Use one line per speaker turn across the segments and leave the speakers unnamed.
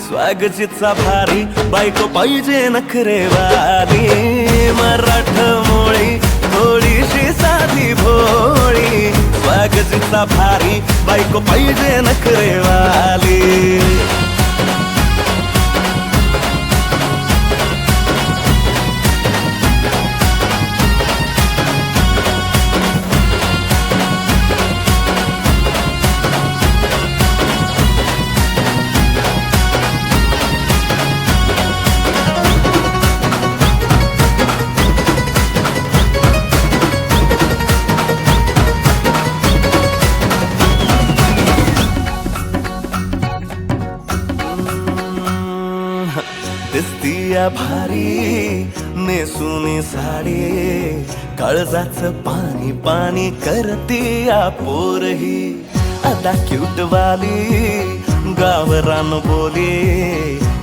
स्वागतीचा भारी बायको पाहिजे नखरेवाली, मराठमोळी थोडीशी साधी भोळी, स्वागतीचा भारी बायको पाहिजे नखरेवाली. दिसतीया भारी नेसुनी साडी, काळजाचं पाणी पाणी करतीया पोरही, अदा क्यूटवाली गावरान बोली,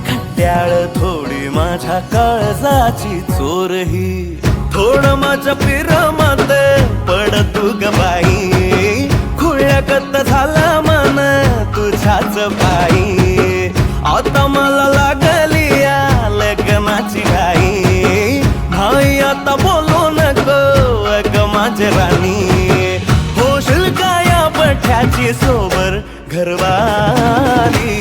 खट्याळ थोडी माझ्या काळजाची चोरही, थोडं माझ्या पिरमत पड तू ग बाई, खुळ्यागत झाला मन तुझ्याच बाई, आता मला लागली या लग्नाची घाई, भाई आता बोलू नको अग माझी राणी, होशील का या पठ्याची सोबर घरवाली,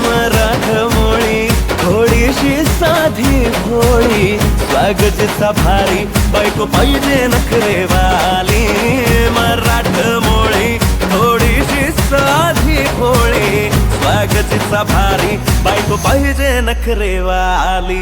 मराठमोळी थोडीशी साधी भोळी, स्वागतीचा भारी बायको पाहिजे नखरेवाली, मराठमोळी थोडीशी साधी भोळी, स्वागतीचा भारी बायको पाहिजे नखरेवाली.